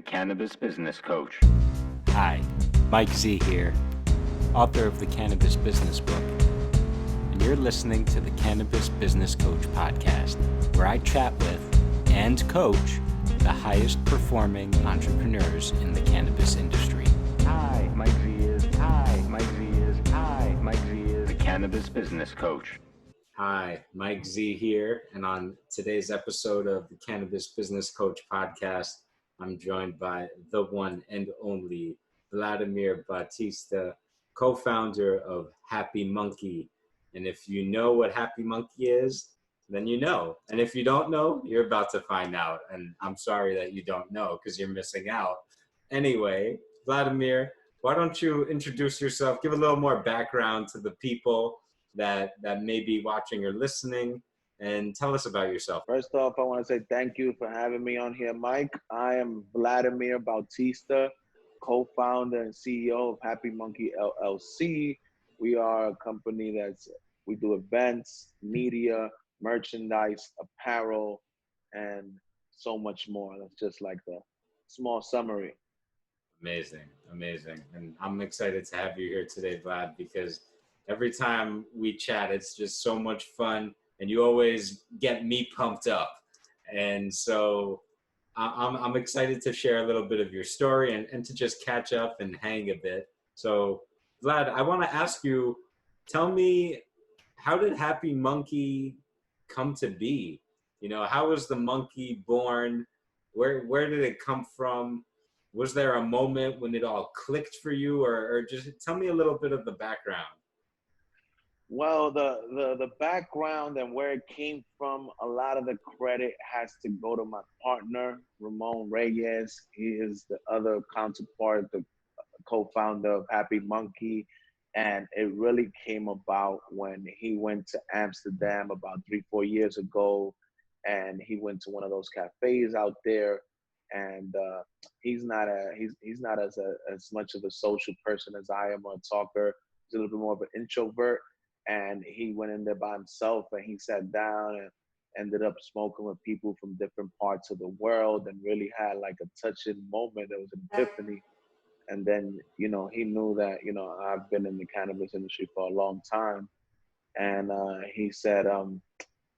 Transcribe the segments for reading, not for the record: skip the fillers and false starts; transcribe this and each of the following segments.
the Cannabis Business Coach. Hi, Mike Z here, author of the Cannabis Business Book, and you're listening to the Cannabis Business Coach podcast, where I chat with and coach the highest performing entrepreneurs in the cannabis industry. Hi, Mike Z is. Hi, Mike Z is. Hi, Mike Z is the Cannabis Business Coach. Hi, Mike Z here, and on today's episode of the Cannabis Business Coach podcast, I'm joined by the one and only Vladimir Bautista, co-founder of Happy Munkey. And if you know what Happy Munkey is, then you know. And if you don't know, you're about to find out. And I'm sorry that you don't know because you're missing out. Anyway, Vladimir, why don't you introduce yourself, give a little more background to the people that may be watching or listening, and tell us about yourself. First off, I want to say thank you for having me on here, Mike. I am Vladimir Bautista, co-founder and CEO of Happy Munkey LLC. We are a company we do events, media, merchandise, apparel, and so much more. That's just like the small summary. Amazing. And I'm excited to have you here today, Vlad, because every time we chat, it's just so much fun, and you always get me pumped up. And so I'm excited to share a little bit of your story and to just catch up and hang a bit. So, Vlad, I want to ask you, tell me, how did Happy Munkey come to be? You know, how was the monkey born? Where did it come from? Was there a moment when it all clicked for you, or just tell me a little bit of the background? Well, the background and where it came from, a lot of the credit has to go to my partner, Ramon Reyes. He is the other counterpart, the co-founder of Happy Munkey. And it really came about when he went to Amsterdam about 3-4 years ago. And he went to one of those cafes out there. And he's not as much of a social person as I am, or a talker. He's a little bit more of an introvert. And he went in there by himself, and he sat down and ended up smoking with people from different parts of the world, and really had like a touching moment. There was an epiphany. And then, he knew that, I've been in the cannabis industry for a long time. And he said,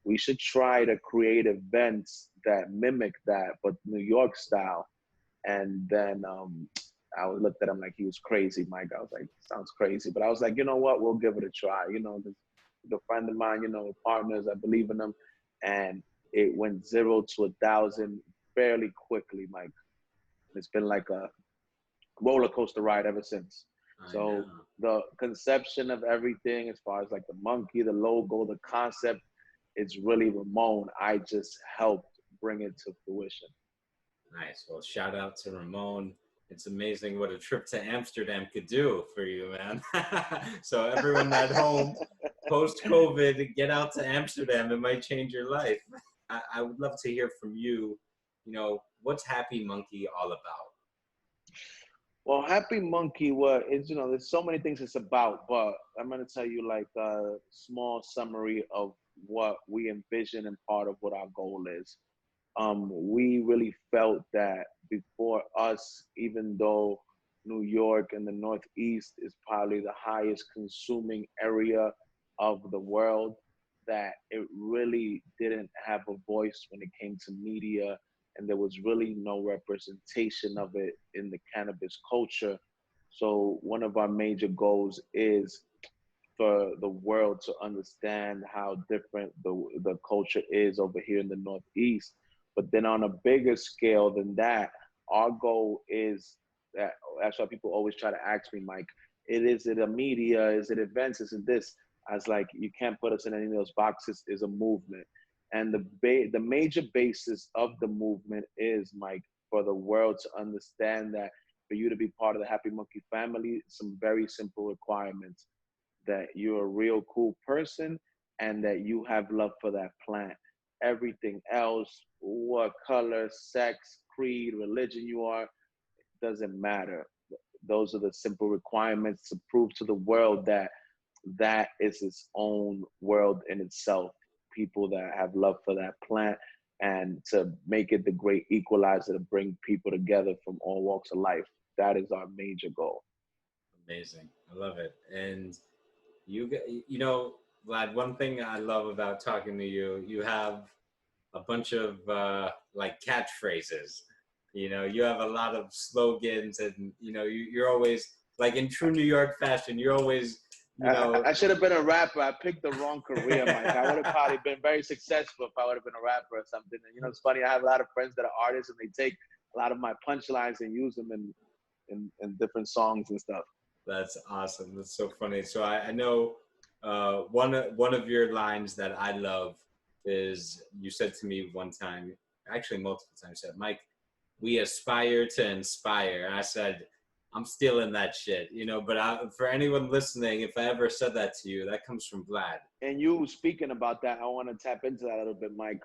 we should try to create events that mimic that, but New York style. And then I looked at him like he was crazy, Mike. I was like, sounds crazy. But I was like, you know what? We'll give it a try. The friend of mine, partners, I believe in them. And it went 0 to 1,000 fairly quickly, Mike. It's been like a roller coaster ride ever since. So the conception of everything, as far as like the monkey, the logo, the concept, it's really Ramon. I just helped bring it to fruition. Nice. Well, shout out to Ramon. It's amazing what a trip to Amsterdam could do for you, man. So everyone at home, post-COVID, get out to Amsterdam. It might change your life. I would love to hear from you. What's Happy Munkey all about? Well, Happy Munkey, there's so many things it's about, but I'm going to tell you like a small summary of what we envision and part of what our goal is. We really felt that before us, even though New York and the Northeast is probably the highest consuming area of the world, that it really didn't have a voice when it came to media, and there was really no representation of it in the cannabis culture. So one of our major goals is for the world to understand how different the culture is over here in the Northeast. But then on a bigger scale than that, our goal is that's why people always try to ask me, Mike, is it a media? Is it events? Is it this? I was like, you can't put us in any of those boxes. Is a movement. And the major basis of the movement is, Mike, for the world to understand that for you to be part of the Happy Munkey family, some very simple requirements: that you're a real cool person and that you have love for that plant. Everything else, what color, sex, creed, religion you are, doesn't matter. Those are the simple requirements to prove to the world that that is its own world in itself. People that have love for that plant and to make it the great equalizer to bring people together from all walks of life. That is our major goal. Amazing. I love it. And you know, Vlad, one thing I love about talking to you, you have a bunch of like catchphrases. You know, you have a lot of slogans, and you know, you're always like in true New York fashion. You're always, you know. I should have been a rapper. I picked the wrong career, Mike. I would have probably been very successful if I would have been a rapper or something. And you know, it's funny. I have a lot of friends that are artists, and they take a lot of my punchlines and use them in different songs and stuff. That's awesome. That's so funny. So I know one of your lines that I love is you said to me one time, actually multiple times, you said, Mike, we aspire to inspire. And I said, I'm stealing that shit, you know, but for anyone listening, if I ever said that to you, that comes from Vlad. And you speaking about that, I want to tap into that a little bit, Mike.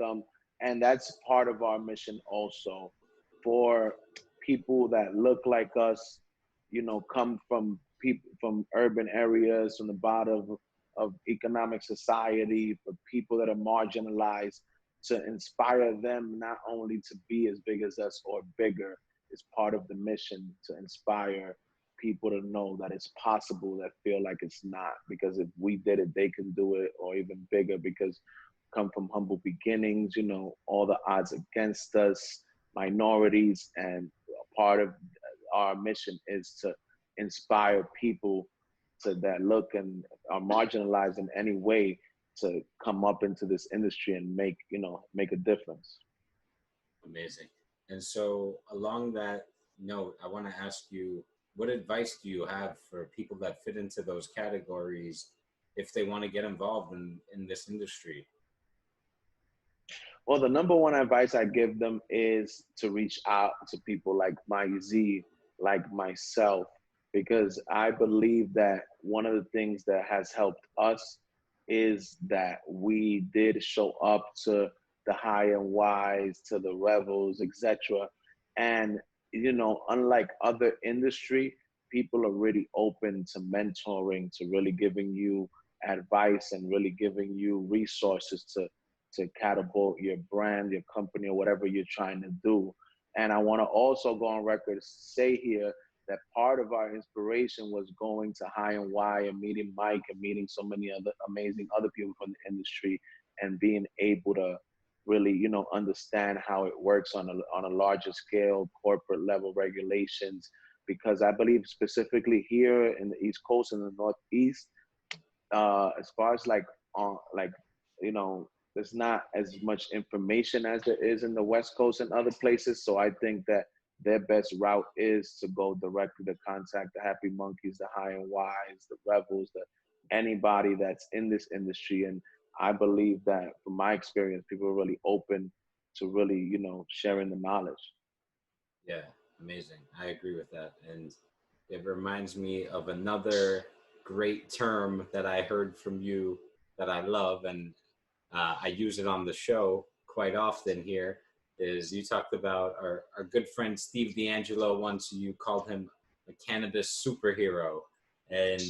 And that's part of our mission also, for people that look like us, you know, come from people from urban areas, from the bottom of economic society, for people that are marginalized, to inspire them not only to be as big as us or bigger, is part of the mission, to inspire people to know that it's possible, that feel like it's not. Because if we did it, they can do it, or even bigger, because come from humble beginnings, you know, all the odds against us, minorities, and part of our mission is to inspire people to that look and are marginalized in any way to come up into this industry and make, you know, make a difference. Amazing. And so along that note, I want to ask you, what advice do you have for people that fit into those categories if they want to get involved in this industry? Well, the number one advice I give them is to reach out to people like my Z, like myself, because I believe that one of the things that has helped us is that we did show up to the high and wise, to the revels, etc. And you know, unlike other industry, people are really open to mentoring, to really giving you advice and really giving you resources to catapult your brand, your company, or whatever you're trying to do. And I want to also go on record to say here that part of our inspiration was going to High and Y and meeting Mike and meeting so many other amazing other people from the industry, and being able to really, you know, understand how it works on a larger scale, corporate level regulations. Because I believe specifically here in the East Coast and the Northeast, as far as like, you know, there's not as much information as there is in the West Coast and other places. So I think that their best route is to go directly to contact the Happy Monkeys, the High and Wise, the Rebels, anybody that's in this industry. And I believe that from my experience, people are really open to really, you know, sharing the knowledge. Yeah, amazing. I agree with that. And it reminds me of another great term that I heard from you that I love, and I use it on the show quite often here, is you talked about our good friend Steve D'Angelo. Once you called him a cannabis superhero. And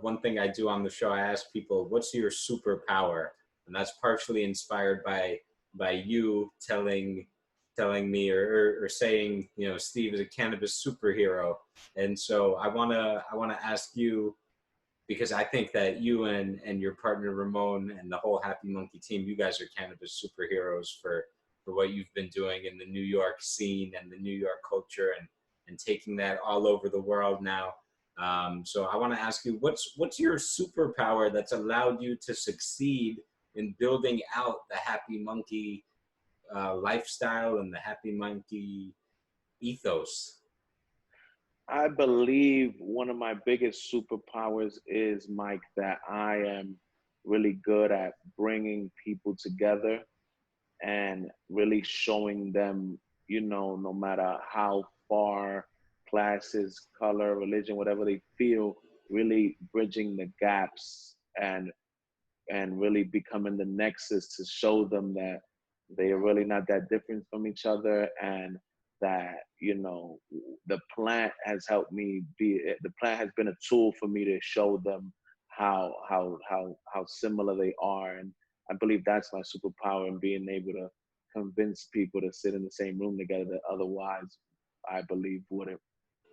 one thing I do on the show, I ask people, what's your superpower? And that's partially inspired by you telling me or saying, you know, Steve is a cannabis superhero. And so I wanna ask you, because I think that you and your partner Ramon and the whole Happy Munkey team, you guys are cannabis superheroes for what you've been doing in the New York scene and the New York culture, and taking that all over the world now. So I want to ask you, what's your superpower that's allowed you to succeed in building out the Happy Munkey lifestyle and the Happy Munkey ethos? I believe one of my biggest superpowers is, Mike, that I am really good at bringing people together and really showing them, you know, no matter how far, classes, color, religion, whatever they feel, really bridging the gaps and really becoming the nexus to show them that they are really not that different from each other, and that, you know, the plant has helped me be, the plant has been a tool for me to show them how similar they are. And I believe that's my superpower, in being able to convince people to sit in the same room together that otherwise, I believe, wouldn't.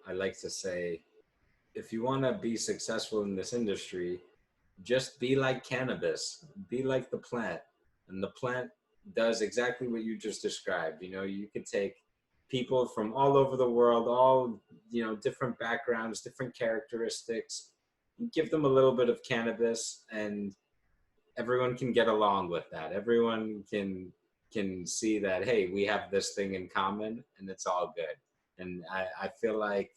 I like to say, if you want to be successful in this industry, just be like cannabis, be like the plant. And the plant does exactly what you just described. You know, you could take people from all over the world, all, you know, different backgrounds, different characteristics, give them a little bit of cannabis, and everyone can get along with that. Everyone can see that, hey, we have this thing in common, and it's all good. And I feel like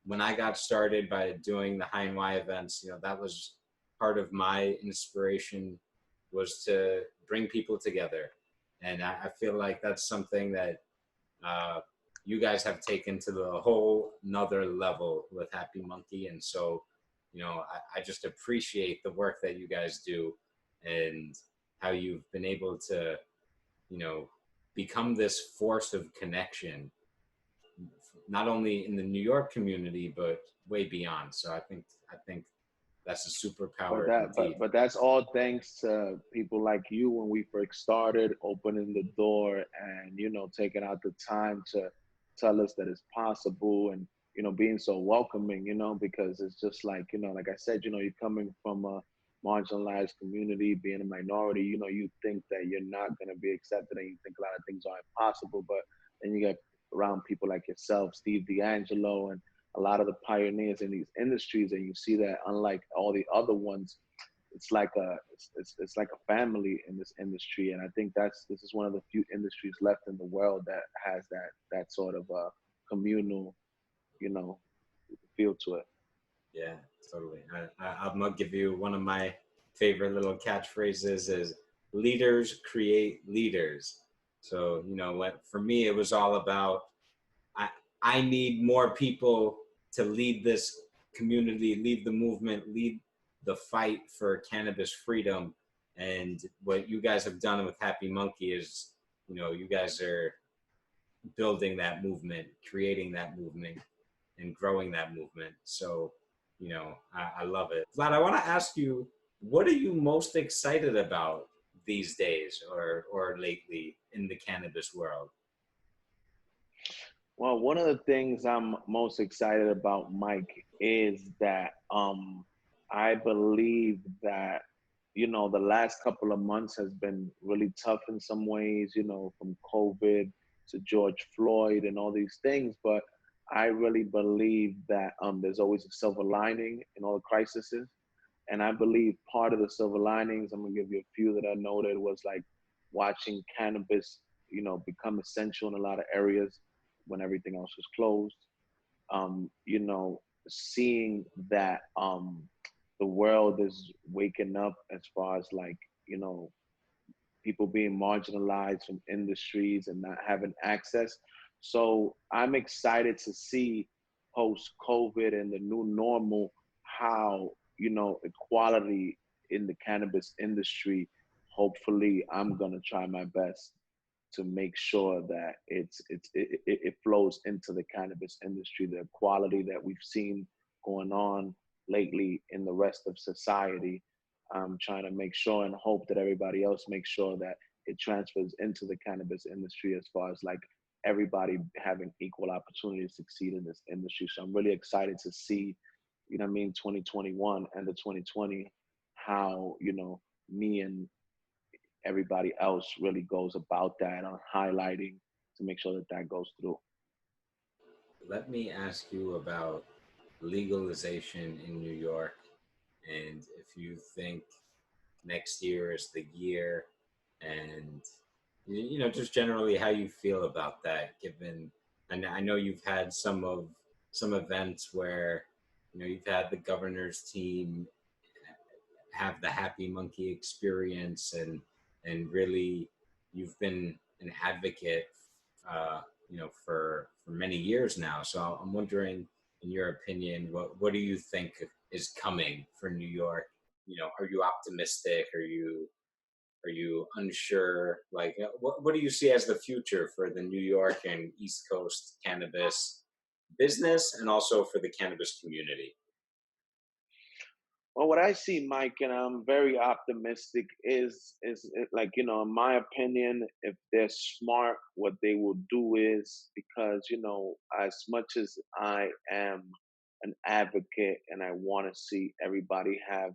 when I got started by doing the High and Y events, you know, that was part of my inspiration, was to bring people together. And I feel like that's something that uh, you guys have taken to the whole another level with Happy Munkey. And so, you know, I just appreciate the work that you guys do, and how you've been able to, you know, become this force of connection, not only in the New York community, but way beyond. So I think that's a But superpower that, indeed. but that's all thanks to people like you when we first started, opening the door and taking out the time to tell us that it's possible, and being so welcoming. Because it's just like like I said, you're coming from a marginalized community, being a minority. You think that you're not gonna be accepted, and you think a lot of things are impossible. But then you get around people like yourself, Steve D'Angelo, and a lot of the pioneers in these industries, and you see that unlike all the other ones, it's like it's like a family in this industry. And I think this is one of the few industries left in the world that has that sort of communal you know feel to it. Yeah, totally. I'm gonna give you one of my favorite little catchphrases is leaders create leaders. So, you know, what for me it was all about, I I need more people to lead this community, lead the movement, lead the fight for cannabis freedom. And what you guys have done with Happy Munkey is, you know, you guys are building that movement, creating that movement, and growing that movement. So, you know, I love it. Vlad, I want to ask you, what are you most excited about these days, or lately in the cannabis world? Well, one of the things I'm most excited about, Mike, is that I believe that the last couple of months has been really tough in some ways, from COVID to George Floyd and all these things. But I really believe that there's always a silver lining in all the crises. And I believe part of the silver linings, I'm gonna give you a few that I noted, was like watching cannabis, become essential in a lot of areas when everything else was closed. Seeing that the world is waking up as far as like, people being marginalized from industries and not having access. So I'm excited to see post COVID and the new normal how, equality in the cannabis industry. Hopefully, I'm gonna try my best to make sure that it flows into the cannabis industry, the quality that we've seen going on lately in the rest of society. I'm trying to make sure and hope that everybody else makes sure that it transfers into the cannabis industry as far as like everybody having equal opportunity to succeed in this industry. So I'm really excited to see, 2021 and the 2020, how, me and everybody else really goes about that on highlighting to make sure that that goes through. Let me ask you about legalization in New York, and if you think next year is the year, and you know, just generally how you feel about that, given, and I know you've had some events where, you know, you've had the governor's team have the Happy Munkey experience, and really you've been an advocate, you know, for many years now. So I'm wondering, in your opinion, what do you think is coming for New York? You know, are you optimistic? Are you unsure? Like, what do you see as the future for the New York and East Coast cannabis business, and also for the cannabis community? Well, what I see, Mike, and I'm very optimistic, like, in my opinion, if they're smart, what they will do is, because as much as I am an advocate and I want to see everybody have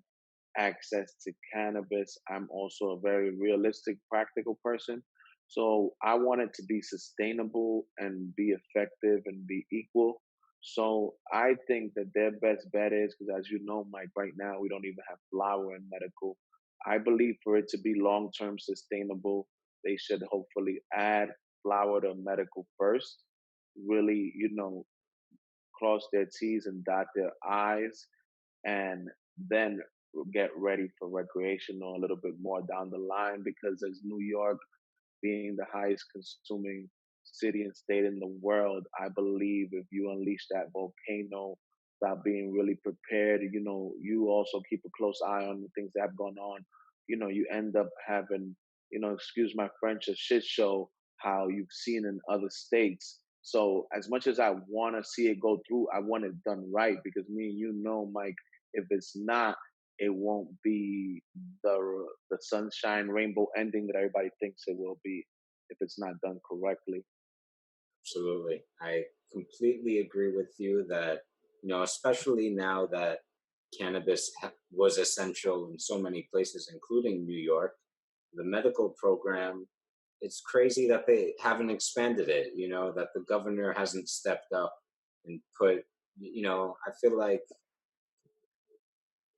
access to cannabis, I'm also a very realistic, practical person. So I want it to be sustainable and be effective and be equal. So I think that their best bet is, because as you know, Mike, right now we don't even have flower in medical. I believe for it to be long term sustainable, they should hopefully add flower to medical first. Really, cross their T's and dot their I's, and then get ready for recreational a little bit more down the line, because as New York being the highest consuming city and state in the world, I believe if you unleash that volcano without being really prepared, you also keep a close eye on the things that have gone on, you end up having, excuse my French, a shit show, how you've seen in other states. So as much as I want to see it go through, I want it done right, because me and Mike, if it's not, it won't be the sunshine rainbow ending that everybody thinks it will be if it's not done correctly. Absolutely. I completely agree with you that, especially now that cannabis was essential in so many places, including New York, the medical program, it's crazy that they haven't expanded it, that the governor hasn't stepped up and put, I feel like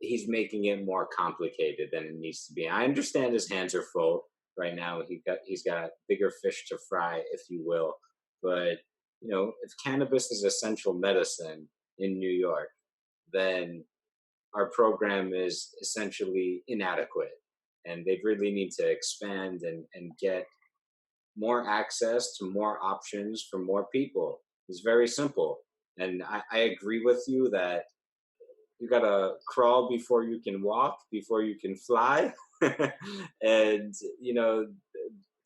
he's making it more complicated than it needs to be. I understand his hands are full right now. He's got bigger fish to fry, if you will. But if cannabis is essential medicine in New York, then our program is essentially inadequate, and they really need to expand and get more access to more options for more people. It's very simple, and I agree with you that you gotta crawl before you can walk, before you can fly. And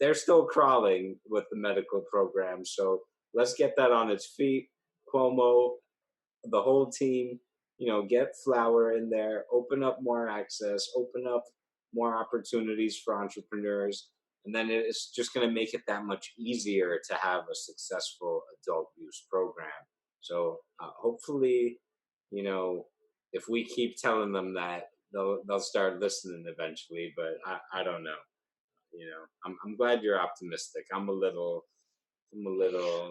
they're still crawling with the medical program, so let's get that on its feet. Cuomo, the whole team, get flower in there, open up more access, open up more opportunities for entrepreneurs, and then it's just going to make it that much easier to have a successful adult use program. So hopefully, you know, if we keep telling them that, they'll start listening eventually. But I don't know. I'm glad you're optimistic. I'm a little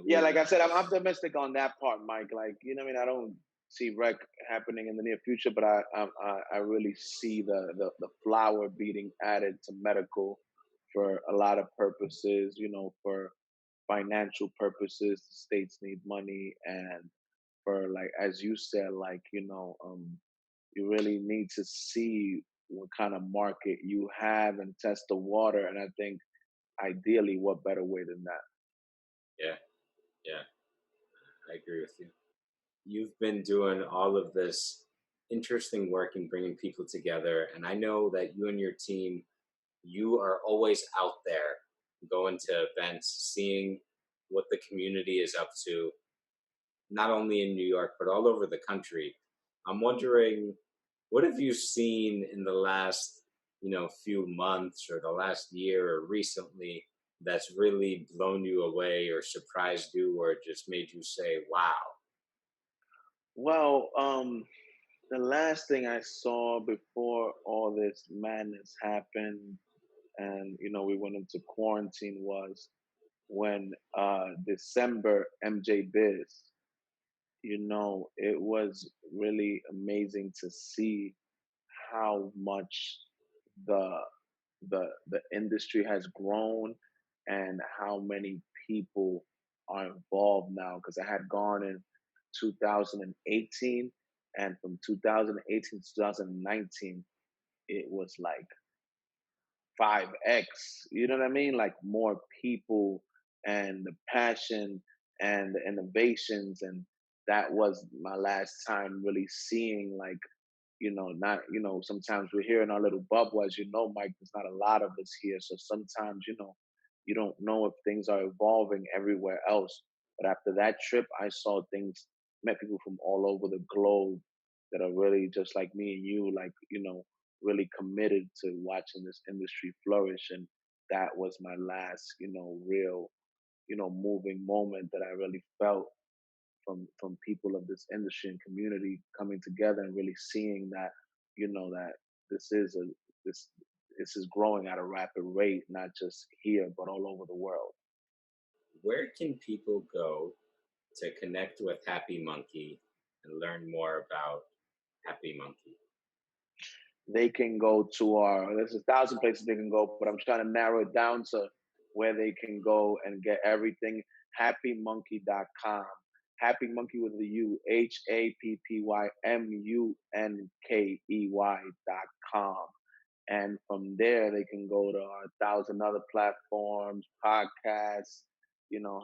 Yeah, like I leaning said, I'm off. optimistic on that part, Mike. Like, what I mean, I don't see rec happening in the near future, but I really see the flower being added to medical for a lot of purposes. For financial purposes, the states need money, and for, like as you said, like you really need to see what kind of market you have and test the water. And I think ideally, what better way than that? Yeah, yeah, I agree with you. You've been doing all of this interesting work in bringing people together, and I know that you and your team, you are always out there going to events, seeing what the community is up to, not only in New York but all over the country. I'm wondering, what have you seen in the last, few months or the last year or recently that's really blown you away or surprised you or just made you say, "Wow"? Well, the last thing I saw before all this madness happened, and we went into quarantine, was when December MJ Biz. It was really amazing to see how much the the industry has grown and how many people are involved now, because I had gone in 2018, and from 2018 to 2019 it was like 5x. You know what I mean? Like more people and the passion and the innovations. And that was my last time really seeing, like, not, sometimes we're here in our little bubble, as you know, Mike, there's not a lot of us here. So sometimes, you don't know if things are evolving everywhere else. But after that trip, I saw things, met people from all over the globe, that are really just like me and you, like, really committed to watching this industry flourish. And that was my last, real, moving moment that I really felt from people of this industry and community coming together and really seeing that, that this is a this this is growing at a rapid rate, not just here but all over the world. Where can people go to connect with Happy Munkey and learn more about Happy Munkey? They can go to there's 1,000 places they can go, but I'm trying to narrow it down to where they can go and get everything. Happymunkey.com. Happy Munkey with a U, HappyMunkey.com. And from there, they can go to our 1,000 other platforms, podcasts,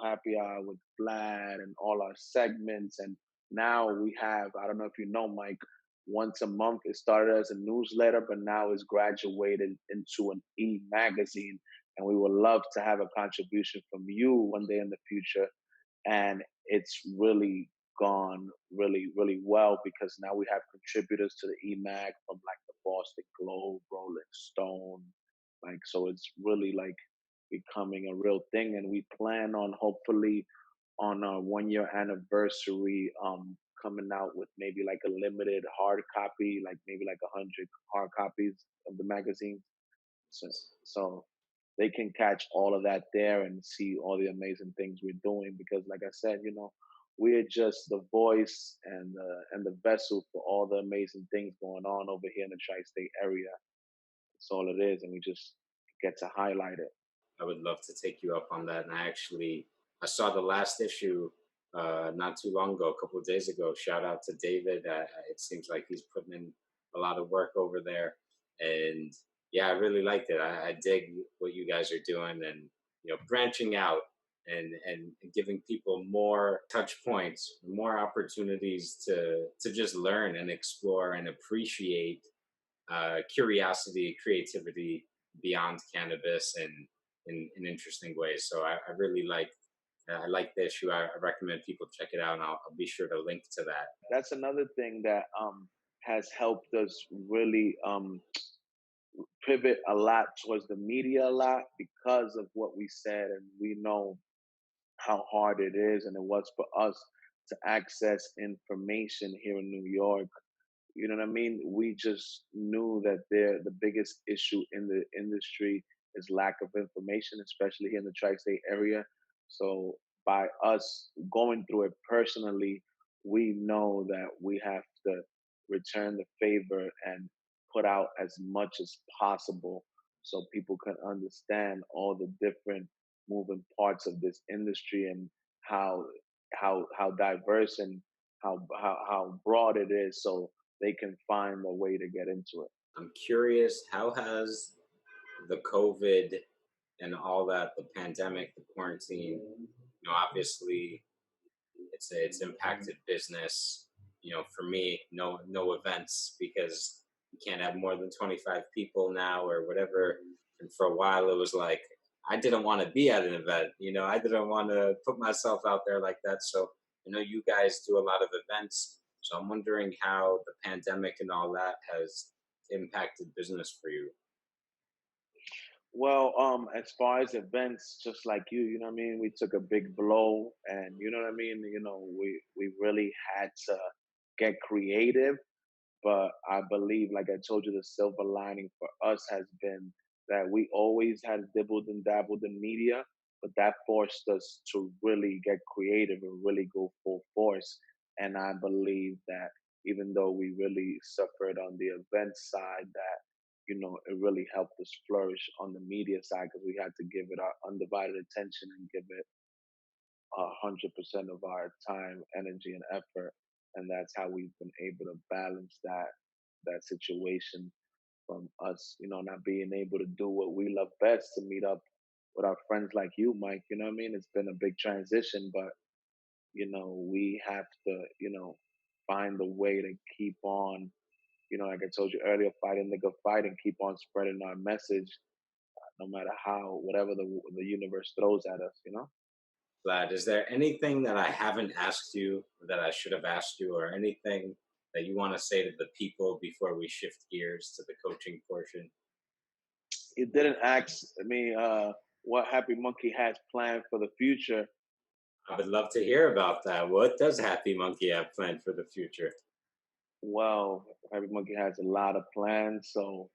Happy Hour with Vlad and all our segments. And now we have, I don't know if you know, Mike, once a month. It started as a newsletter, but now it's graduated into an e-magazine. And we would love to have a contribution from you one day in the future. And it's really gone really, really well because now we have contributors to the EMAG from like the Boston Globe, Rolling Stone. Like, so it's really like becoming a real thing. And we plan on hopefully on our 1 year anniversary, coming out with maybe like a limited hard copy, like maybe like 100 hard copies of the magazine. So they can catch all of that there and see all the amazing things we're doing. Because, like I said, we're just the voice and the vessel for all the amazing things going on over here in the tri-state area. That's all it is, and we just get to highlight it. I would love to take you up on that. And I saw the last issue not too long ago, a couple of days ago. Shout out to David. It seems like he's putting in a lot of work over there. And yeah, I really liked it. I dig what you guys are doing and, branching out and giving people more touch points, more opportunities to just learn and explore and appreciate curiosity, creativity beyond cannabis and in interesting ways. So I really I like the issue. I recommend people check it out, and I'll be sure to link to that. That's another thing that has helped us really pivot a lot towards the media a lot because of what we said, and we know how hard it is and it was for us to access information here in New York. You know what I mean? We just knew that the biggest issue in the industry is lack of information, especially here in the tri-state area. So by us going through it personally, we know that we have to return the favor and put out as much as possible so people can understand all the different moving parts of this industry and how how diverse and how broad it is. So they can find a way to get into it. I'm curious, how has the COVID and all that, the pandemic, the quarantine, obviously it's impacted business. For me, no events because you can't have more than 25 people now or whatever. And for a while, it was like I didn't want to be at an event. I didn't want to put myself out there like that. So I know you guys do a lot of events. So I'm wondering how the pandemic and all that has impacted business for you. Well, as far as events, just like you know what I mean, we took a big blow, and you know what I mean. We really had to get creative, but I believe, like I told you, the silver lining for us has been that we always had dibbled and dabbled in media, but that forced us to really get creative and really go full force. And I believe that even though we really suffered on the event side, that it really helped us flourish on the media side because we had to give it our undivided attention and give it 100% of our time, energy, and effort. And that's how we've been able to balance that situation from us, not being able to do what we love best to meet up with our friends like you, Mike. You know what I mean? It's been a big transition, but we have to, find a way to keep on, like I told you earlier, fighting the good fight and keep on spreading our message, no matter how, whatever the universe throws at us. Vlad, is there anything that I haven't asked you that I should have asked you, or anything that you want to say to the people before we shift gears to the coaching portion? You didn't ask me what Happy Monkey has planned for the future. I would love to hear about that. What does Happy Monkey have planned for the future? Well, Happy Monkey has a lot of plans. So,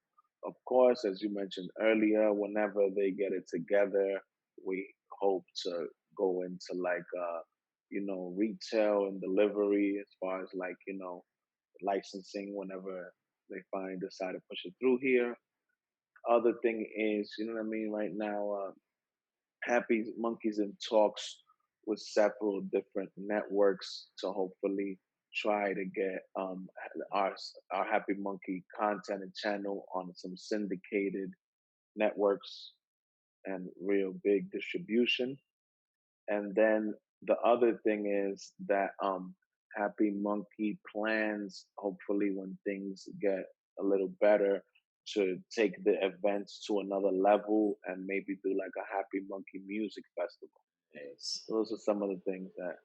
of course, as you mentioned earlier, whenever they get it together, we hope to go into like, retail and delivery as far as like, licensing whenever they finally decide to push it through here. Other thing is, you know what I mean, right now, Happy Monkeys in talks with several different networks to hopefully try to get our our Happy Monkey content and channel on some syndicated networks and real big distribution. And then the other thing is that Happy Monkey plans, hopefully when things get a little better, to take the events to another level and maybe do like a Happy Monkey music festival. Nice. Those are some of the things that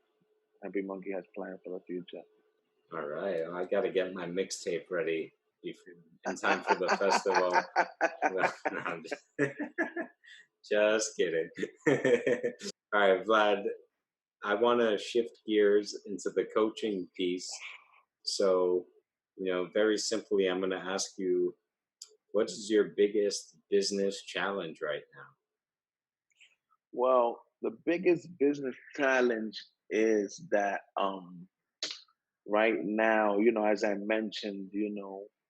Happy Monkey has planned for the future. All right. Well, I got to get my mixtape ready in time for the festival. No, I'm just kidding. All right, Vlad, I want to shift gears into the coaching piece. So, very simply, I'm going to ask you, what is your biggest business challenge right now? Well, the biggest business challenge is that right now, as I mentioned,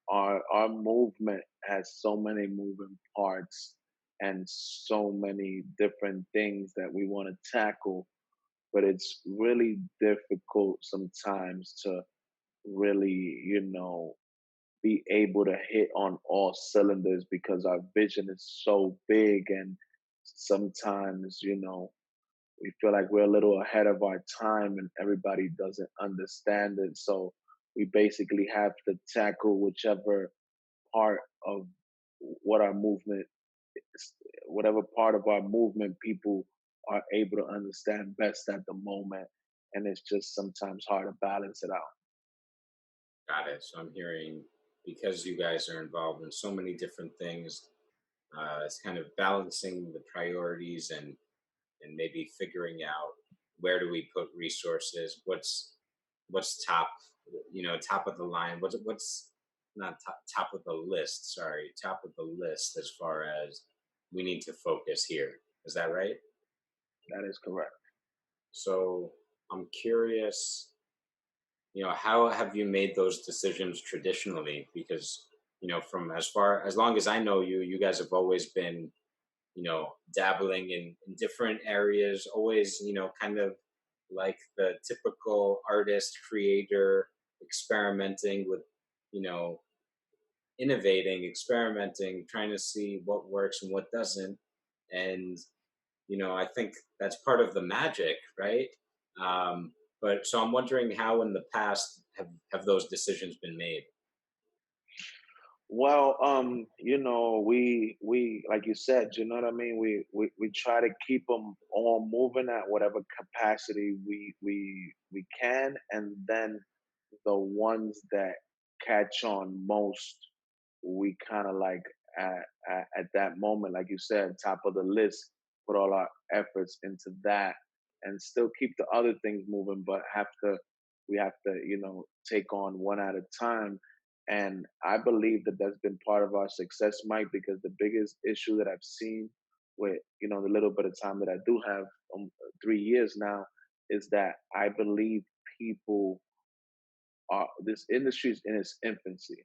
our movement has so many moving parts and so many different things that we want to tackle, but it's really difficult sometimes to really, be able to hit on all cylinders because our vision is so big and sometimes, we feel like we're a little ahead of our time and everybody doesn't understand it. So we basically have to tackle whichever part of what our movement is, whatever part of our movement people are able to understand best at the moment. And it's just sometimes hard to balance it out. Got it. So I'm hearing, because you guys are involved in so many different things, it's kind of balancing the priorities and maybe figuring out where do we put resources, what's top, top of the line, what's not top of the list, sorry, top of the list as far as we need to focus here. Is that right? That is correct. So I'm curious, how have you made those decisions traditionally? Because, from as long as I know you, you guys have always been, dabbling in different areas, always, kind of like the typical artist, creator, experimenting with, you know, innovating, experimenting, trying to see what works and what doesn't. And, I think that's part of the magic, right? But so I'm wondering how in the past have those decisions been made? Well, we like you said, you know what I mean. We try to keep them all moving at whatever capacity we can, and then the ones that catch on most, we kind of like at that moment, like you said, top of the list, put all our efforts into that, and still keep the other things moving, but we have to, take on one at a time. And I believe that that's been part of our success, Mike, because the biggest issue that I've seen with, the little bit of time that I do have, 3 years now, is that I believe people this industry is in its infancy.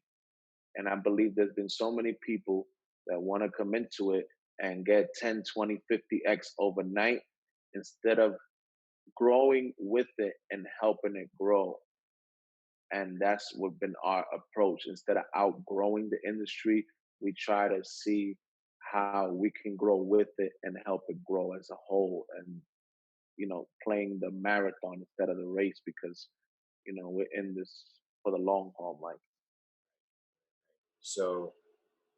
And I believe there's been so many people that want to come into it and get 10, 20, 50x overnight instead of growing with it and helping it grow. And that's what been our approach. Instead of outgrowing the industry, we try to see how we can grow with it and help it grow as a whole. And, playing the marathon instead of the race because, we're in this for the long haul, Mike. So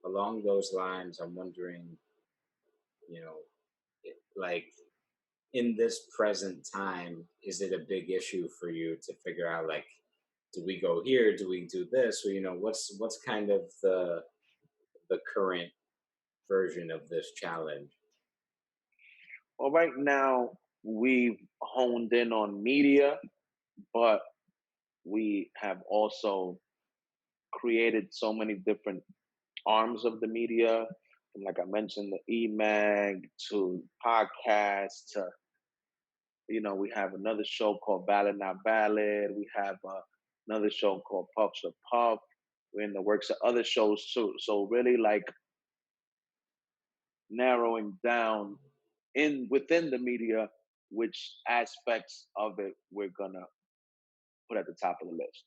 along those lines, I'm wondering, like in this present time, is it a big issue for you to figure out like do we go here? Do we do this? Or, what's kind of the current version of this challenge? Well, right now we've honed in on media, but we have also created so many different arms of the media, from, like I mentioned, the e-mag to podcast to, we have another show called Ballad Not Ballad. We have another show called Puffs of Puff. We're in the works of other shows too. So really, like, narrowing down in within the media which aspects of it we're gonna put at the top of the list.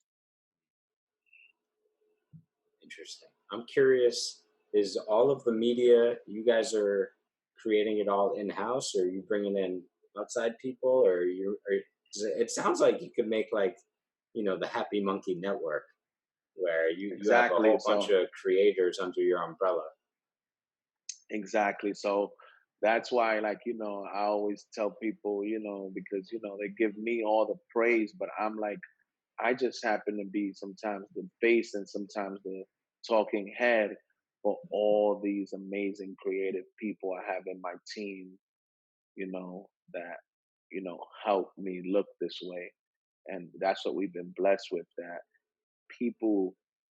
Interesting. I'm curious, is all of the media, you guys are creating it all in house, or are you bringing in outside people, or or 'cause it sounds like you could make like, the Happy Monkey Network, where you have a Exactly. whole bunch So of creators under your umbrella. exactly. So that's why, like, I always tell people, because they give me all the praise, but I'm like, I just happen to be sometimes the face and sometimes the talking head for all these amazing creative people I have in my team, that, help me look this way. And that's what we've been blessed with, that people,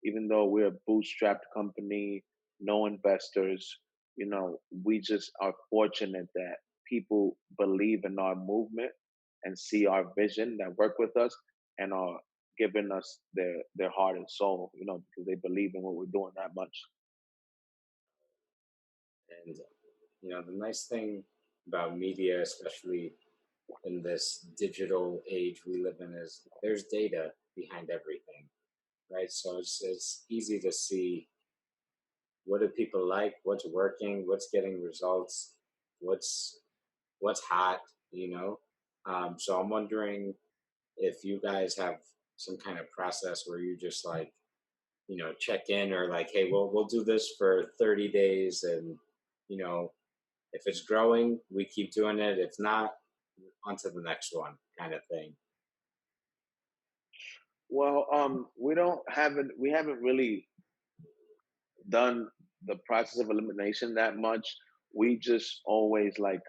even though we're a bootstrapped company, no investors, we just are fortunate that people believe in our movement and see our vision, that work with us and are giving us their heart and soul, because they believe in what we're doing that much. And the nice thing about media, especially in this digital age we live in, is there's data behind everything, right? So it's easy to see what do people like, what's working, what's getting results, what's what's hot, you know. So I'm wondering if you guys have some kind of process where you just like, check in, or like, hey, we'll do this for 30 days, and you know, if it's growing, we keep doing it. If not, on to the next one, kind of thing. Well, we haven't really done the process of elimination that much. We just always like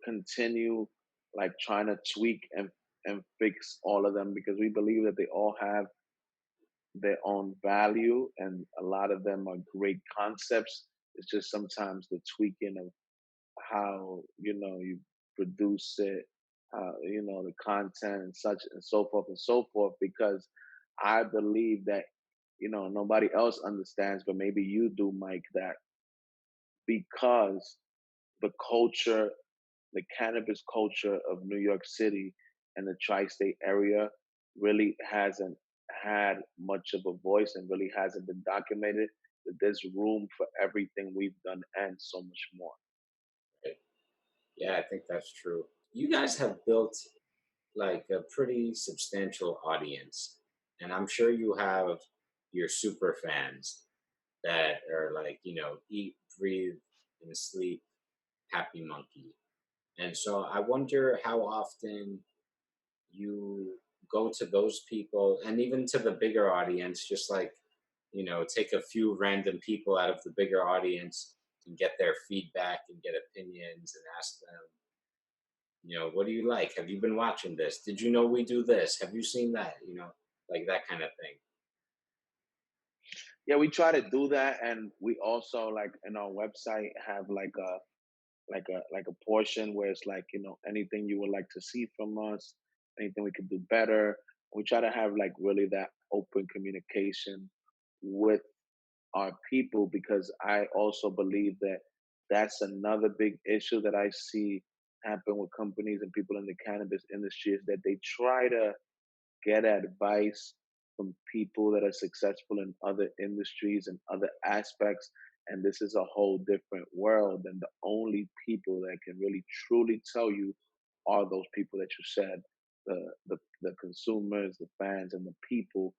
continue like trying to tweak and fix all of them, because we believe that they all have their own value and a lot of them are great concepts. It's just sometimes the tweaking of how you produce it, the content and such and so forth and so forth. Because I believe that nobody else understands, but maybe you do, Mike, that because the culture, the cannabis culture of New York City and the tri-state area really hasn't had much of a voice and really hasn't been documented, that there's room for everything we've done and so much more. Right? Yeah, I think that's true. You guys have built like a pretty substantial audience, and I'm sure you have your super fans that are like, eat, breathe, and sleep Happy Monkey. And so I wonder how often you go to those people, and even to the bigger audience, just like, take a few random people out of the bigger audience and get their feedback and get opinions and ask them, what do you like? Have you been watching this? Did you know we do this? Have you seen that? Like that kind of thing. Yeah, we try to do that, and we also, like, in our website have like a portion where it's like, anything you would like to see from us, anything we could do better. We try to have like really that open communication with our people, because I also believe that that's another big issue that I see happen with companies and people in the cannabis industry, is that they try to get advice from people that are successful in other industries and other aspects. And this is a whole different world. And the only people that can really truly tell you are those people that you said, the consumers, the fans, and the people.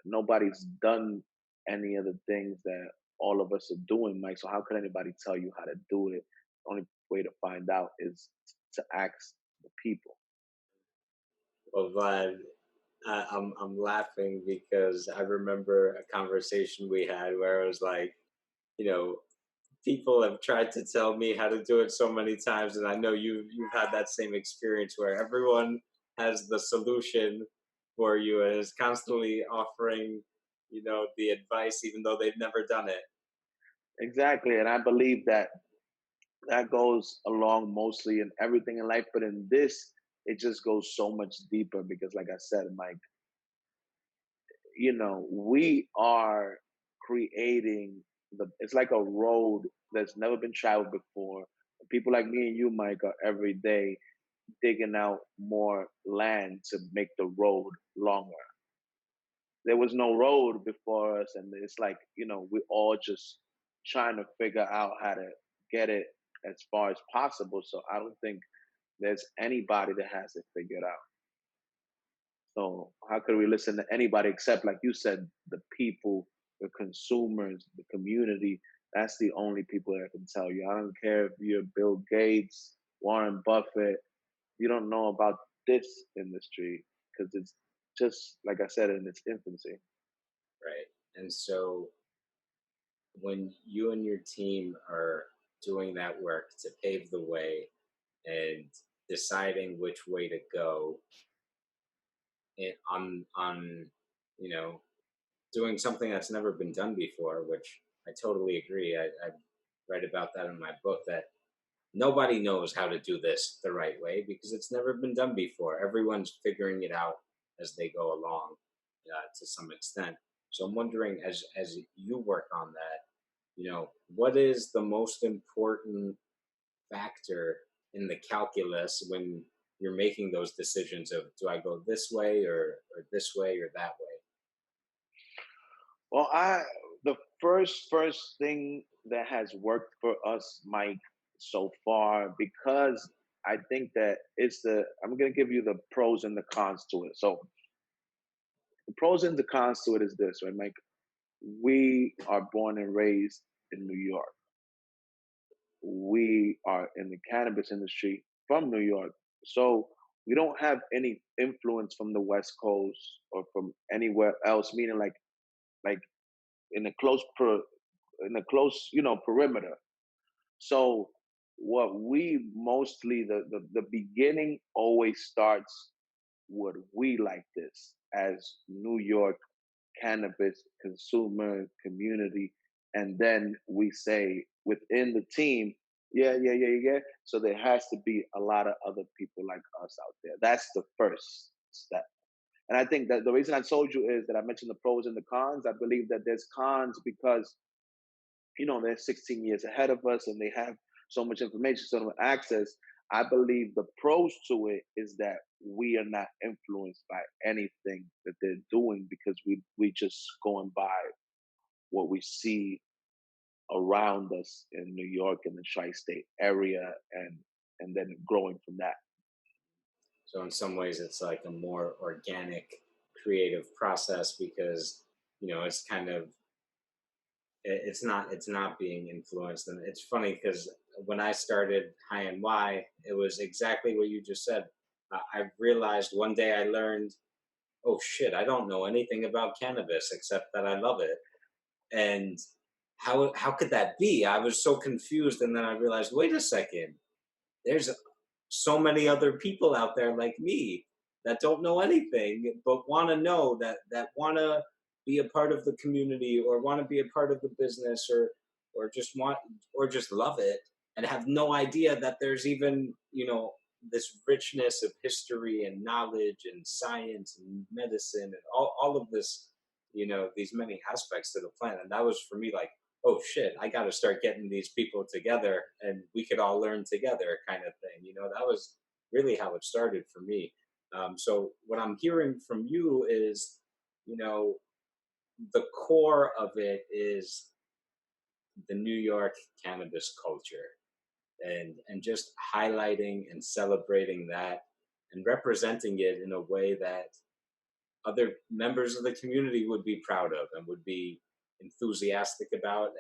Nobody's done any of the things that all of us are doing, Mike. So how could anybody tell you how to do it? The only way to find out is to ask the people. Well, Vlad, I'm laughing because I remember a conversation we had where I was like, you know, people have tried to tell me how to do it so many times, and I know you've had that same experience where everyone has the solution for you and is constantly offering, the advice even though they've never done it. Exactly. And I believe that that goes along mostly in everything in life, but in this, it just goes so much deeper because, like I said, Mike, we are creating it's like a road that's never been traveled before. People like me and you, Mike, are every day digging out more land to make the road longer. There was no road before us, and it's like, we're all just trying to figure out how to get it as far as possible. So I don't think there's anybody that has it figured out. So how could we listen to anybody except, like you said, the people, the consumers, the community? That's the only people that can tell you. I don't care if you're Bill Gates, Warren Buffett. You don't know about this industry because it's just, like I said, in its infancy. Right. And so when you and your team are doing that work to pave the way and deciding which way to go on you know doing something that's never been done before, which I totally agree. I write about that in my book, that nobody knows how to do this the right way because it's never been done before. Everyone's figuring it out as they go along, to some extent. So I'm wondering, as you work on that, what is the most important factor in the calculus when you're making those decisions of, do I go this way or this way or that way? Well, the first thing that has worked for us, Mike, so far, because I think that I'm gonna give you the pros and the cons to it. So the pros and the cons to it is this, right, Mike? We are born and raised in New York. We are in the cannabis industry from New York. So we don't have any influence from the West Coast or from anywhere else, meaning like in a close, perimeter. So what we mostly the beginning always starts with, we like this as New York cannabis consumer community, and then we say within the team, yeah, yeah, yeah, yeah. So there has to be a lot of other people like us out there. That's the first step. And I think that the reason I told you is that I mentioned the pros and the cons. I believe that there's cons because they're 16 years ahead of us and they have so much information, so much access. I believe the pros to it is that we are not influenced by anything that they're doing because we just going by what we see around us in New York and the tri-state area, and then growing from that. So in some ways, it's like a more organic, creative process because it's kind of it's not being influenced. And it's funny because when I started High and Y, it was exactly what you just said. I realized one day I learned, oh shit, I don't know anything about cannabis except that I love it. And how could that be? I was so confused, and then I realized, wait a second, there's so many other people out there like me that don't know anything but want to know, that want to be a part of the community or want to be a part of the business, or just love it and have no idea that there's even this richness of history and knowledge and science and medicine and all of this, these many aspects to the plant. And that was for me like, oh shit, I got to start getting these people together and we could all learn together, kind of thing. That was really how it started for me. So what I'm hearing from you is, the core of it is the New York cannabis culture, and just highlighting and celebrating that and representing it in a way that other members of the community would be proud of and would be enthusiastic about.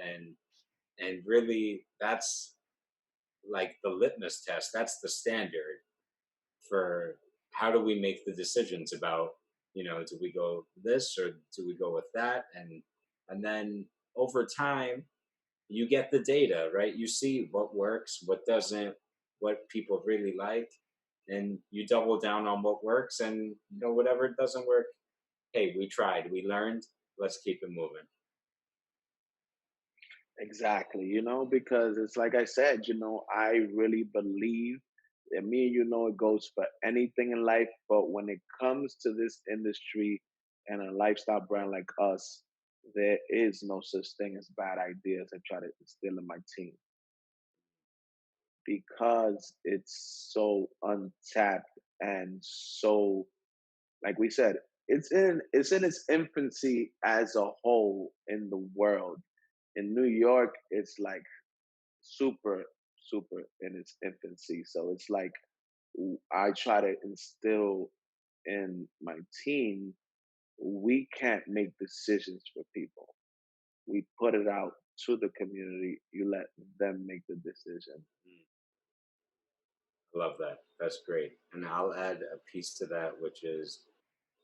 And really, that's like the litmus test. That's the standard for how do we make the decisions about do we go this or do we go with that? And then over time, you get the data, right? You see what works, what doesn't, what people really like, and you double down on what works. And whatever doesn't work, hey, we tried, we learned. Let's keep it moving. Exactly, because it's like I said, I really believe that me and it goes for anything in life, but when it comes to this industry and a lifestyle brand like us, there is no such thing as bad ideas I try to instill in my team because it's so untapped and so, like we said, it's in its infancy as a whole in the world. In New York, it's like super, super in its infancy. So it's like I try to instill in my team, we can't make decisions for people. We put it out to the community. You let them make the decision. I love that. That's great. And I'll add a piece to that, which is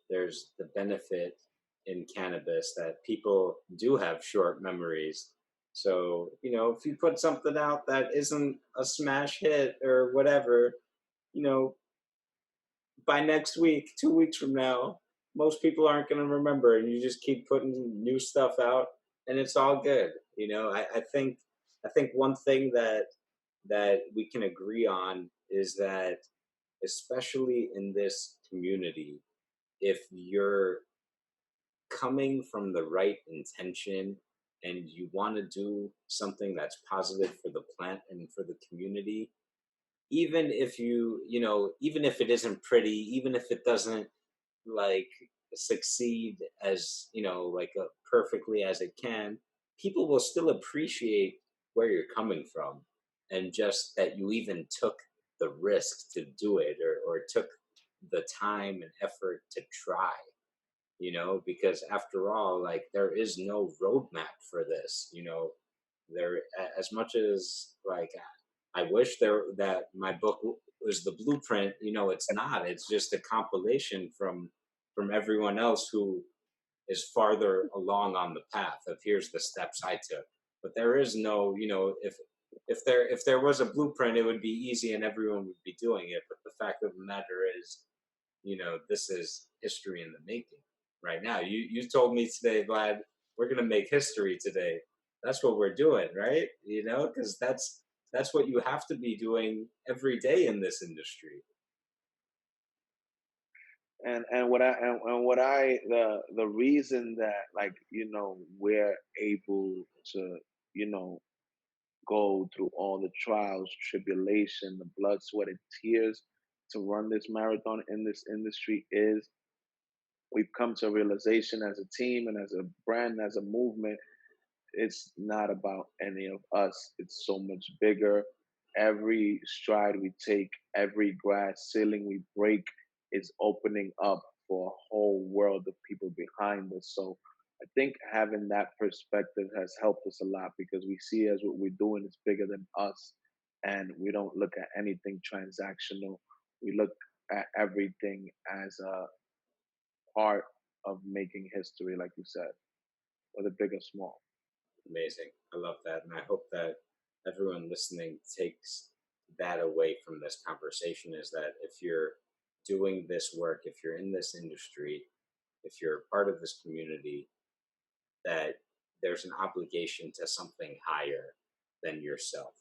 there's the benefit in cannabis that people do have short memories. So, if you put something out that isn't a smash hit or whatever, you know, by next week, 2 weeks from now, most people aren't going to remember, and you just keep putting new stuff out, and it's all good. I think one thing that we can agree on is that, especially in this community, if you're coming from the right intention and you want to do something that's positive for the plant and for the community, even if even if it isn't pretty, even if it doesn't like succeed as like perfectly as it can, people will still appreciate where you're coming from, and just that you even took the risk to do it, or took the time and effort to try, because after all, like, there is no roadmap for this. There, as much as like I wish there that my book was the blueprint, it's not. It's just a compilation from everyone else who is farther along on the path of, here's the steps I took. But there is no, if there was a blueprint, it would be easy and everyone would be doing it. But the fact of the matter is, this is history in the making right now. You told me today, Vlad, we're gonna make history today. That's what we're doing, right? Because that's what you have to be doing every day in this industry. And what I the reason that, like, we're able to you know go through all the trials, tribulation, the blood, sweat, and tears to run this marathon in this industry is we've come to a realization as a team and as a brand, as a movement, it's not about any of us. It's so much bigger. Every stride we take, every glass ceiling we break is opening up for a whole world of people behind us. So I think having that perspective has helped us a lot because we see as what we're doing is bigger than us. And we don't look at anything transactional. We look at everything as a part of making history, like you said, whether big or small. Amazing. I love that. And I hope that everyone listening takes that away from this conversation, is that if you're doing this work, if you're in this industry, if you're part of this community, that there's an obligation to something higher than yourself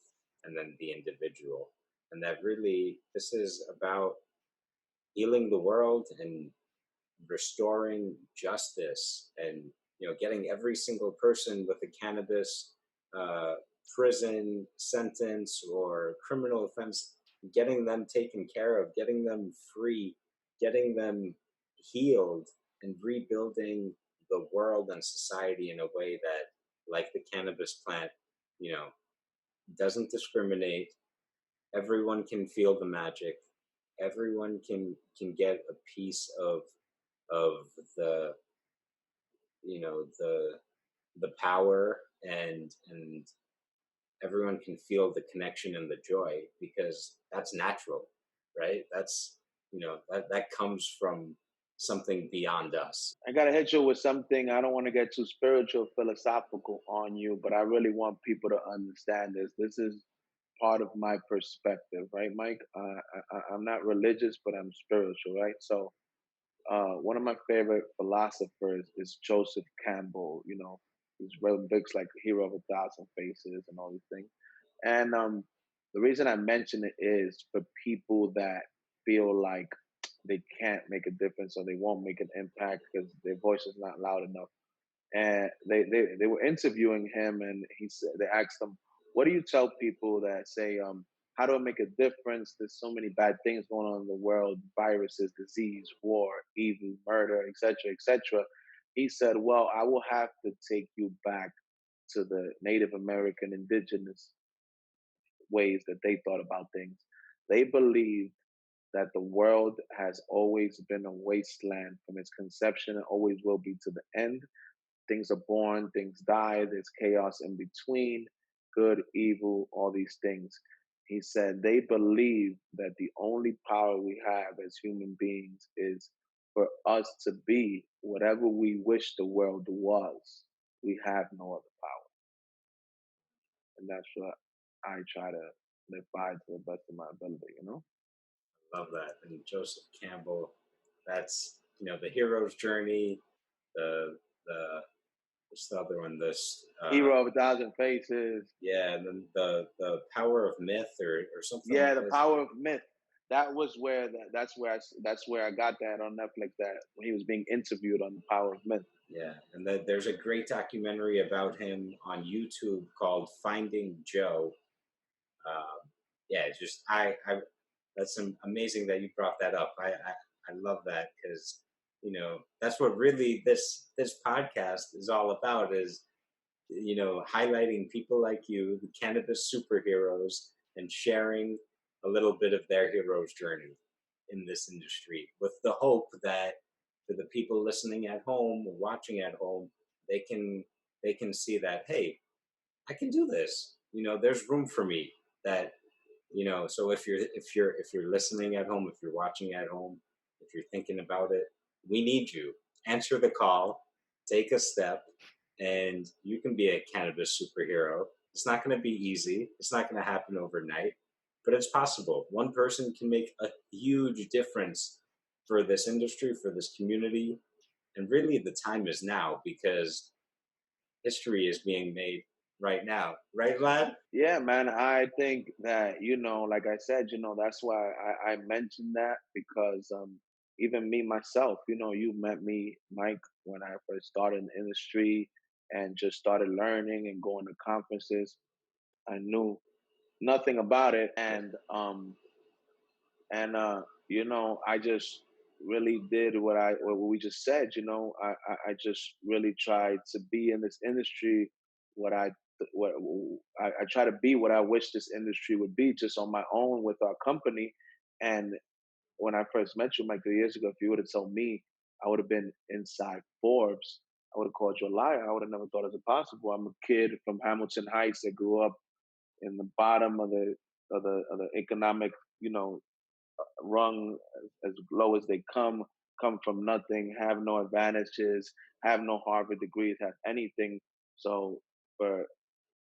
and then the individual. And that really, this is about healing the world and restoring justice, and getting every single person with a cannabis uh, prison sentence or criminal offense, getting them taken care of, getting them free, getting them healed, and rebuilding the world and society in a way that, like the cannabis plant, you know doesn't discriminate. Everyone can feel the magic. Everyone can get a piece of the the power, and everyone can feel the connection and the joy, because that's natural, right? That's that comes from something beyond us. I gotta hit you with something. I don't want to get too spiritual, philosophical on you, but I really want people to understand this. This is part of my perspective, right, Mike? I'm not religious, but I'm spiritual, right? So, one of my favorite philosophers is Joseph Campbell. You know, he's written books like Hero of a Thousand Faces and all these things. And the reason I mention it is for people that feel like they can't make a difference or they won't make an impact because their voice is not loud enough. And they were interviewing him, and he said they asked him, "What do you tell people that say, how do I make a difference? There's so many bad things going on in the world: viruses, disease, war, evil, murder, etc., etc." He said, "Well, I will have to take you back to the Native American indigenous ways that they thought about things. They believed that the world has always been a wasteland from its conception and always will be to the end. Things are born, things die, there's chaos in between, good, evil, all these things." He said they believe that the only power we have as human beings is for us to be whatever we wish the world was. We have no other power. And that's what I try to live by to the best of my ability, you know? Love that. And Joseph Campbell, that's, the hero's journey, the what's the other one? This Hero of a Thousand Faces. yeah, and then the power of myth or something Yeah, like the this. power of myth. That was where that's where I got that on Netflix. That when he was being interviewed on the power of myth. Yeah, and there's a great documentary about him on YouTube called Finding Joe. Yeah, it's just that's amazing that you brought that up. I love that because that's what really this podcast is all about is highlighting people like you, the cannabis superheroes, and sharing a little bit of their hero's journey in this industry with the hope that for the people listening at home or watching at home, they can see that, hey, I can do this. There's room for me that so if you're listening at home, if you're watching at home, if you're thinking about it, we need you. Answer the call, take a step, and you can be a cannabis superhero. It's not going to be easy. It's not going to happen overnight, but it's possible. One person can make a huge difference for this industry, for this community, and really the time is now because history is being made right now. Right, Vlad? Yeah, man. I think that like I said, that's why I mentioned that because even me myself, you met me, Mike, when I first started in the industry and just started learning and going to conferences. I knew nothing about it, and I just really did what we just said. I just really tried to be in this industry what I what I try to be what I wish this industry would be just on my own with our company. And when I first met you, Mike, 3 years ago, if you would have told me I would have been inside Forbes, I would have called you a liar. I would have never thought it was possible. I'm a kid from Hamilton Heights that grew up in the bottom of the economic, rung as low as they come from nothing, have no advantages, have no Harvard degrees, have anything. So for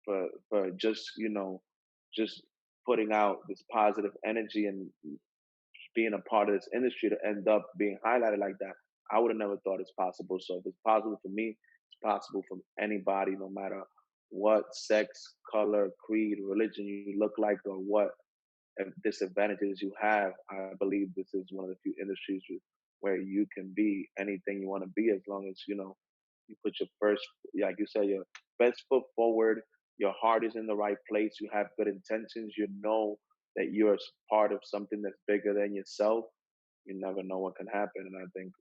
for just just putting out this positive energy and being a part of this industry to end up being highlighted like that, I would have never thought it's possible. So if it's possible for me, it's possible for anybody, no matter what sex, color, creed, religion you look like, or what disadvantages you have. I believe this is one of the few industries where you can be anything you want to be as long as you put your first, like you said, your best foot forward. Your heart is in the right place. You have good intentions. You know that you're part of something that's bigger than yourself. You never know what can happen. And I think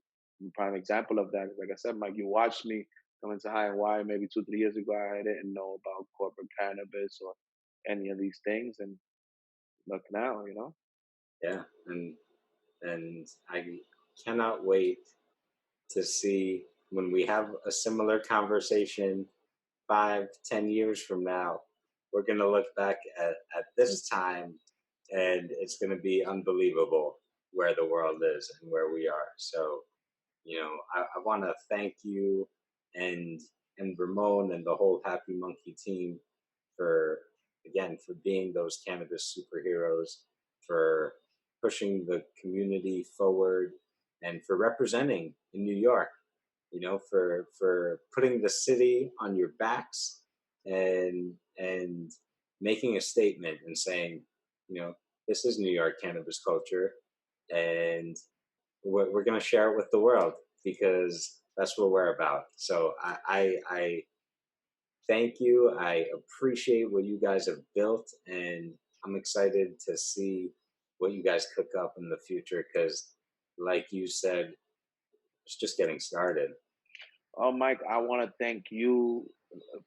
a prime example of that is, like I said, Mike, you watched me come into High and Wire maybe 2, 3 years ago. I didn't know about corporate cannabis or any of these things. And look now. Yeah, and I cannot wait to see when we have a similar conversation 5, 10 years from now. We're gonna look back at this time, and it's gonna be unbelievable where the world is and where we are. So I want to thank you and Ramon and the whole Happy Monkey team for for being those cannabis superheroes, for pushing the community forward, and for representing in New York. For putting the city on your backs and making a statement and saying, this is New York cannabis culture, and we're going to share it with the world because that's what we're about. So I thank you. I appreciate what you guys have built, and I'm excited to see what you guys cook up in the future because, like you said, it's just getting started. Oh, Mike, I want to thank you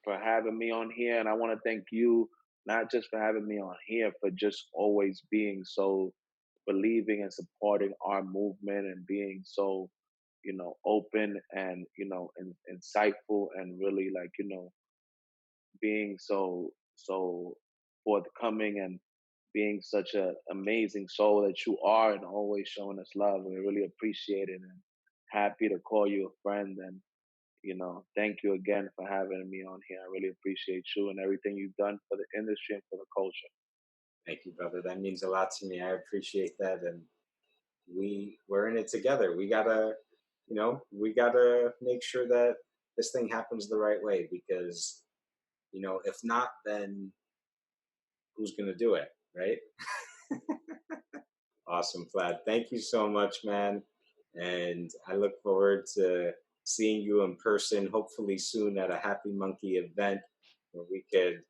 for having me on here. And I want to thank you not just for having me on here, for just always being so believing and supporting our movement and being so, open and, insightful and really like, being so forthcoming and being such an amazing soul that you are and always showing us love. We really appreciate it and happy to call you a friend. And thank you again for having me on here. I really appreciate you and everything you've done for the industry and for the culture. Thank you, brother. That means a lot to me. I appreciate that. And we're in it together. We gotta make sure that this thing happens the right way because, if not, then who's going to do it? Right. Awesome, Vlad. Thank you so much, man. And I look forward to seeing you in person, hopefully soon at a Happy Monkey event where we could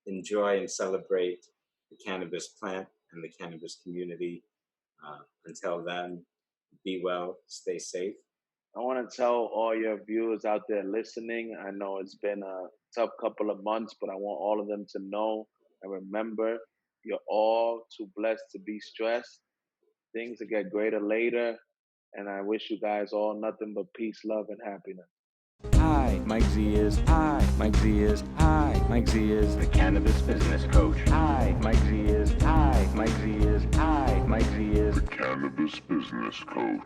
enjoy and celebrate the cannabis plant and the cannabis community. Until then, be well, stay safe. I want to tell all your viewers out there listening, I know it's been a tough couple of months, but I want all of them to know and remember you're all too blessed to be stressed. Things will get greater later. And I wish you guys all nothing but peace, love, and happiness. Hi, Mike Z is. Hi, Mike Z is. Hi, Mike Z is the cannabis business coach. Hi, Mike Z is. Hi, Mike Z is. Hi, Mike Z is the cannabis business coach.